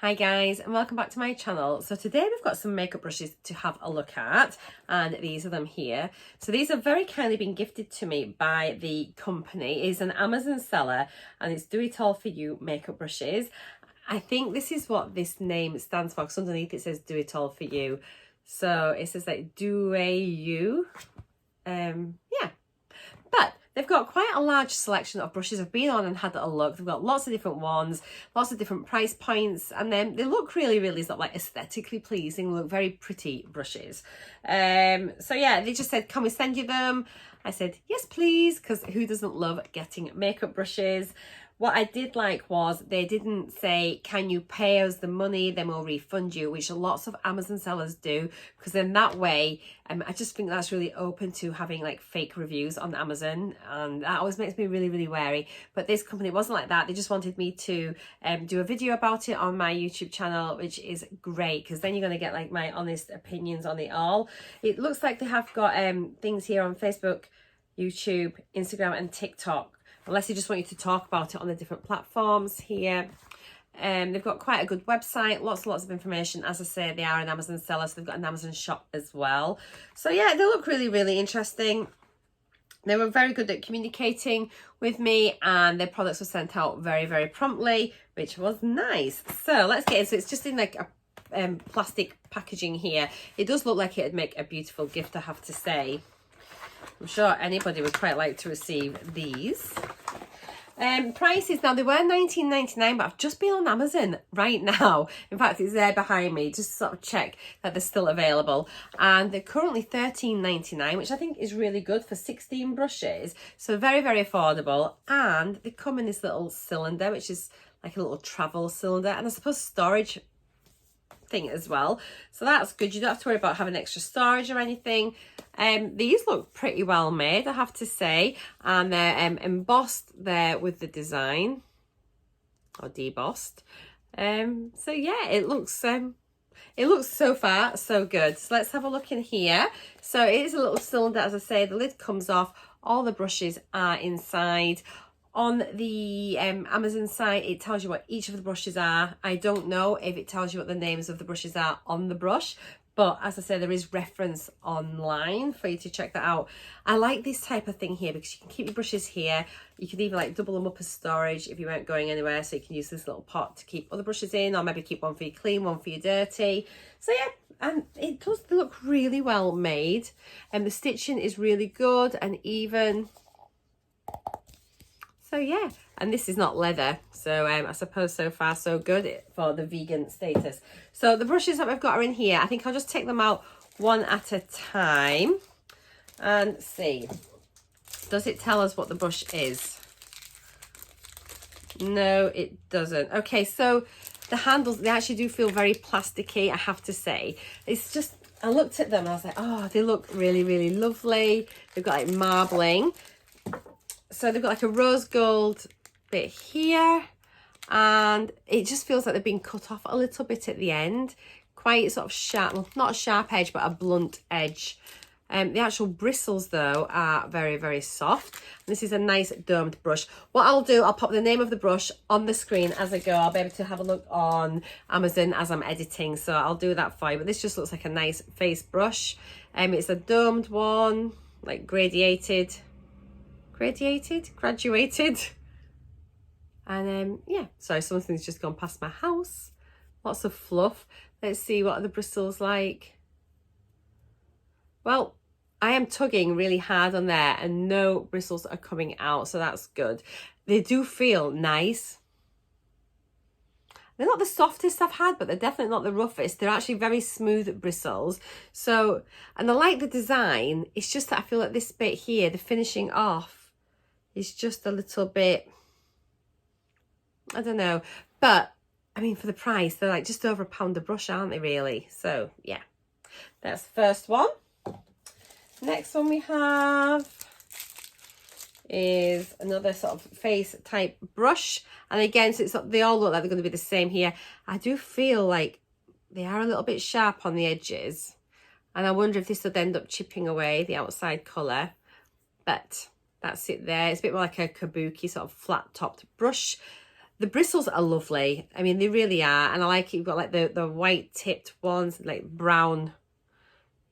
Hi guys, and welcome back to my channel. So today we've got some makeup brushes to have a look at, and these are them here. So these have very kindly been gifted to me by the company. It's an Amazon seller and it's Do It All For You makeup brushes. I think this is what this name stands for because underneath it says Do It All For You. So it says like Duaiu. Yeah. But they've got quite a large selection of brushes. I've been on and had a look. They've got lots of different ones, lots of different price points, and then they look really sort of like aesthetically pleasing, look very pretty brushes. So yeah, they just said, can we send you them? I said, yes, please, because who doesn't love getting makeup brushes? What I did like was they didn't say, can you pay us the money, then we'll refund you, which lots of Amazon sellers do, because in that way, I just think that's really open to having like fake reviews on Amazon, and that always makes me really wary. But this company wasn't like that. They just wanted me to do a video about it on my YouTube channel, which is great, because then you're going to get like my honest opinions on it all. It looks like they have got things here on Facebook, YouTube, Instagram and TikTok, unless they just want you to talk about it on the different platforms here. They've got quite a good website, lots of information. As I say, they are an Amazon seller, so they've got an Amazon shop as well. So yeah, they look really interesting. They were very good at communicating with me, and their products were sent out very promptly, which was nice. So let's get into it. It's just in like a plastic packaging here. It does look like it'd make a beautiful gift, I have to say. I'm sure anybody would quite like to receive these. Prices, now they were $19.99, but I've just been on Amazon right now. In fact, it's there behind me, just sort of check that they're still available. And they're currently $13.99, which I think is really good for 16 brushes. So very affordable. And they come in this little cylinder, which is like a little travel cylinder, and I suppose storage thing as well, so that's good. You don't have to worry about having extra storage or anything. These look pretty well made, I have to say, and they're embossed there with the design, or debossed. So yeah, it looks so far so good. So let's have a look in here. So it is a little cylinder, as I say. The lid comes off, all the brushes are inside. On the Amazon site, it tells you what each of the brushes are. I don't know if it tells you what the names of the brushes are on the brush, but as I say, there is reference online for you to check that out. I like this type of thing here because you can keep your brushes here. You could even like double them up as storage if you weren't going anywhere, so you can use this little pot to keep other brushes in, or maybe keep one for your clean, one for your dirty. So yeah, and it does look really well made, and the stitching is really good and even. So yeah, and this is not leather, so I suppose so far so good for the vegan status. So the brushes that we've got are in here. I think I'll just take them out one at a time and see. Does it tell us what the brush is? No, it doesn't. Okay, so the handles, they actually do feel very plasticky, I have to say. It's just, I looked at them and I was like, oh, they look really lovely. They've got like marbling. So they've got like a rose gold bit here, and it just feels like they've been cut off a little bit at the end. Quite sort of sharp, well, not a sharp edge, but a blunt edge. The actual bristles though are very soft. This is a nice domed brush. What I'll do, I'll pop the name of the brush on the screen as I go. I'll be able to have a look on Amazon as I'm editing, so I'll do that for you. But this just looks like a nice face brush. It's a domed one, like graduated, and yeah, sorry, something's just gone past my house. Lots of fluff. Let's see what are the bristles like. Well, I am tugging really hard on there and no bristles are coming out, so that's good. They do feel nice. They're not the softest I've had, but they're definitely not the roughest. They're actually very smooth bristles. So, and I like the design. It's just that I feel like this bit here, the finishing off, is just a little bit, I don't know. But, I mean, for the price, they're like just over £1 a brush, aren't they, really? So, yeah. That's the first one. Next one we have is another sort of face type brush, and again, so they all look like they're going to be the same here. I do feel like they are a little bit sharp on the edges, and I wonder if this would end up chipping away the outside colour, but that's it there. It's a bit more like a kabuki sort of flat topped brush. The bristles are lovely. I mean, they really are. And I like it. You've got like the white tipped ones, like brown.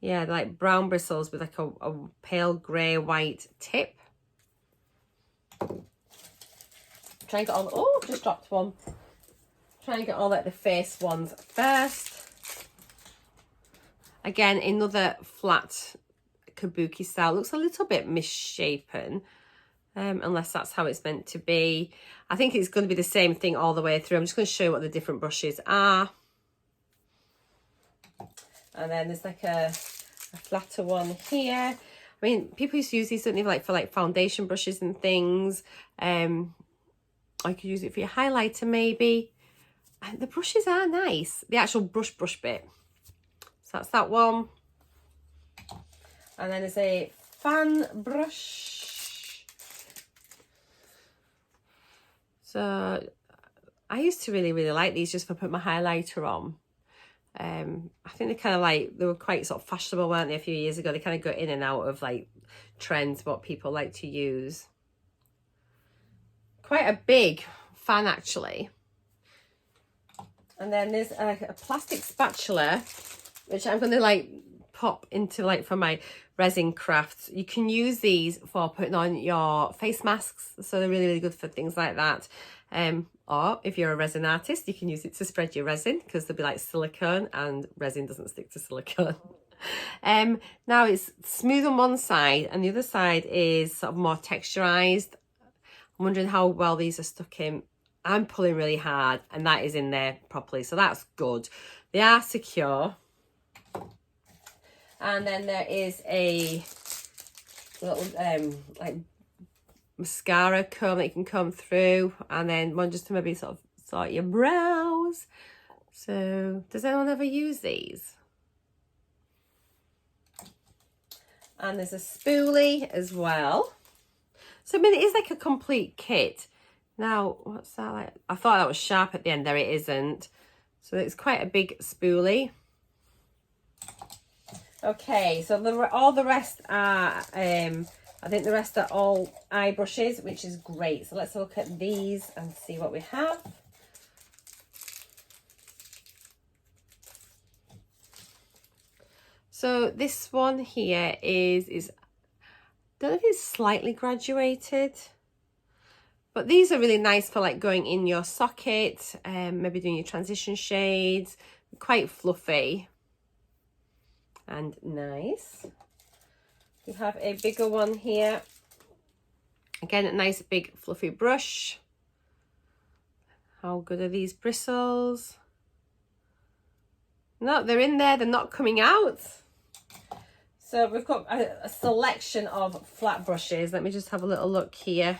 Yeah, like brown bristles with like a pale grey white tip. Try and get all, oh, just dropped one. Try and get all like the face ones first. Again, another flat kabuki style. Looks a little bit misshapen, unless that's how it's meant to be. I think it's going to be the same thing all the way through. I'm just going to show you what the different brushes are. And then there's like a flatter one here. I mean, people used to use these, don't they, like for like foundation brushes and things. I could use it for your highlighter maybe. And the brushes are nice. The actual brush bit. So that's that one. And then there's a fan brush. So I used to really like these just for putting my highlighter on. I think they kind of like, they were quite sort of fashionable, weren't they, a few years ago? They kind of got in and out of like trends, what people like to use. Quite a big fan actually. And then there's a plastic spatula, which I'm going to like pop into like for my resin crafts. You can use these for putting on your face masks. So they're really good for things like that. Or if you're a resin artist, you can use it to spread your resin because they'll be like silicone and resin doesn't stick to silicone. Now it's smooth on one side and the other side is sort of more texturized. I'm wondering how well these are stuck in. I'm pulling really hard and that is in there properly, so that's good. They are secure. And then there is a little like mascara comb that you can comb through, and then one just to maybe sort of sort your brows. So does anyone ever use these? And there's a spoolie as well. So I mean, it is like a complete kit. Now, what's that like? I thought that was sharp at the end. There it isn't. So it's quite a big spoolie. Okay, so all the rest are, I think the rest are all eye brushes, which is great. So let's look at these and see what we have. So this one here is I don't know if it's slightly graduated. But these are really nice for like going in your socket, maybe doing your transition shades. Quite fluffy and nice. We have a bigger one here. Again, a nice big fluffy brush. How good are these bristles? No, they're in there, they're not coming out. So we've got a selection of flat brushes. Let me just have a little look here.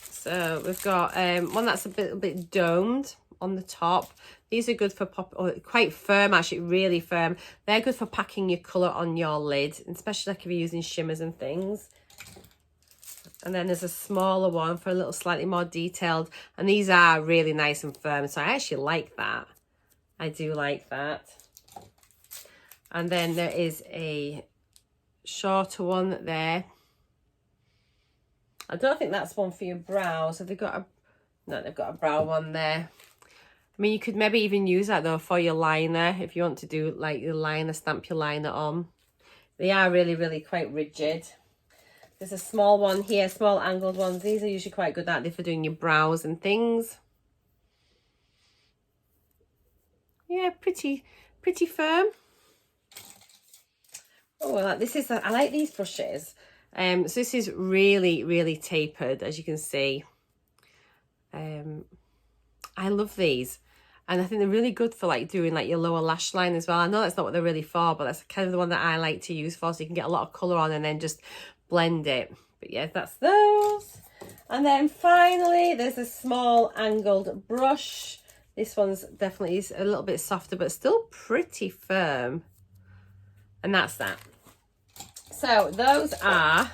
So we've got one that's a bit domed on the top. These are good for quite firm, actually, really firm. They're good for packing your colour on your lid, especially like if you're using shimmers and things. And then there's a smaller one for a little slightly more detailed. And these are really nice and firm, so I actually like that. I do like that. And then there is a shorter one there. I don't think that's one for your brows. Have they got they've got a brow one there. I mean, you could maybe even use that though for your liner if you want to do like your liner, stamp your liner on. They are really quite rigid. There's a small one here, small angled ones. These are usually quite good at for doing your brows and things. Yeah, pretty firm. Oh, well, I like these brushes. So this is really tapered, as you can see. I love these, and I think they're really good for like doing like your lower lash line as well. I know that's not what they're really for, but that's kind of the one that I like to use for, so you can get a lot of colour on and then just blend it. But yeah, that's those. And then finally there's a small angled brush. This one's definitely a little bit softer but still pretty firm, and that's that. So those are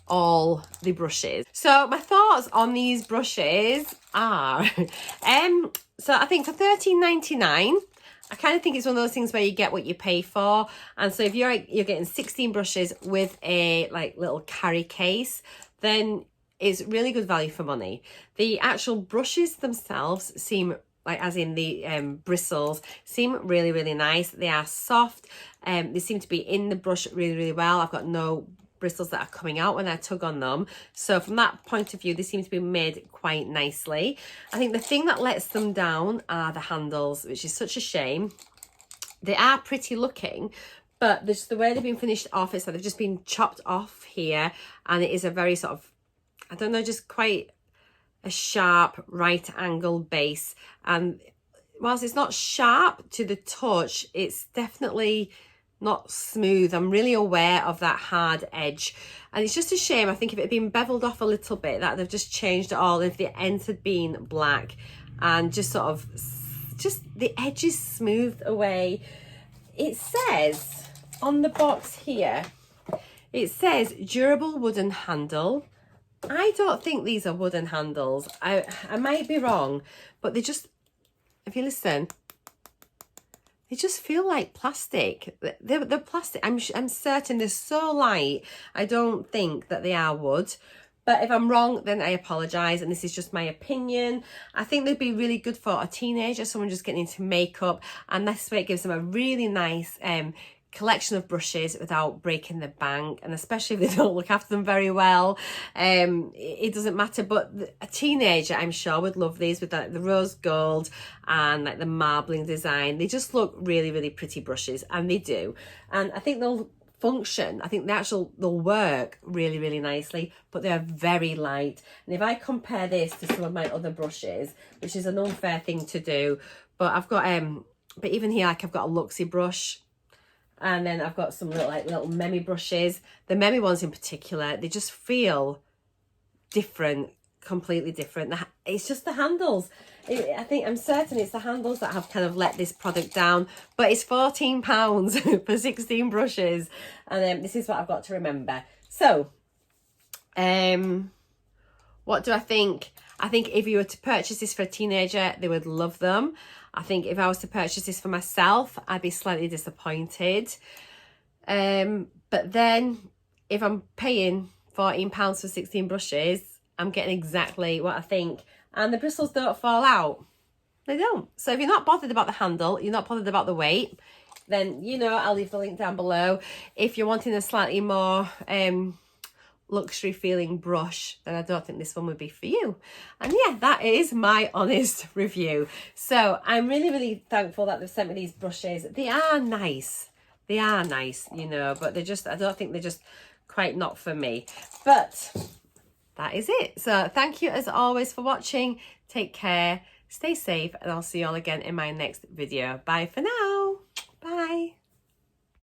all the brushes. So my thoughts on these brushes are, so I think for $13.99, I kind of think it's one of those things where you get what you pay for. And so if you're getting 16 brushes with a like little carry case, then is really good value for money. The actual brushes themselves seem like, as in the bristles, seem really, really nice. They are soft. They seem to be in the brush really, really well. I've got no bristles that are coming out when I tug on them. So from that point of view, they seem to be made quite nicely. I think the thing that lets them down are the handles, which is such a shame. They are pretty looking, but just the way they've been finished off is that they've just been chopped off here, and it is a very sort of, I don't know, just quite a sharp right angle base. And whilst it's not sharp to the touch, it's definitely not smooth. I'm really aware of that hard edge, and it's just a shame. I think if it had been beveled off a little bit, that they've just changed it all. If the ends had been black and just sort of, just the edges smoothed away. It says on the box here, it says durable wooden handle. I don't think these are wooden handles. I might be wrong, but they just, if you listen, they just feel like plastic. They're plastic. I'm certain they're so light. I don't think that they are wood. But if I'm wrong, then I apologise, and this is just my opinion. I think they'd be really good for a teenager, someone just getting into makeup, and this way it gives them a really nice collection of brushes without breaking the bank, and especially if they don't look after them very well. It doesn't matter, but a teenager, I'm sure, would love these with the rose gold and like the marbling design. They just look really, really pretty brushes, and they do. And I think they'll function. I think they'll work really, really nicely, but they're very light. And if I compare this to some of my other brushes, which is an unfair thing to do, but I've got but even here, like, I've got a Luxie brush, and then I've got some little Memi brushes. The Memi ones in particular, they just feel different, completely different. It's just the handles. I'm certain it's the handles that have kind of let this product down, but it's £14 for 16 brushes, and this is what I've got to remember. So what do I think? I think if you were to purchase this for a teenager, they would love them. I think if I was to purchase this for myself, I'd be slightly disappointed. But then if I'm paying £14 for 16 brushes, I'm getting exactly what I think. And the bristles don't fall out. They don't. So if you're not bothered about the handle, you're not bothered about the weight, then, you know, I'll leave the link down below. If you're wanting a slightly more luxury feeling brush, then I don't think this one would be for you. And yeah, that is my honest review. So I'm really, really thankful that they've sent me these brushes. They are nice. They are nice, you know, but they're just, I don't think they're just quite not for me. But that is it. So thank you as always for watching. Take care, stay safe, and I'll see you all again in my next video. Bye for now.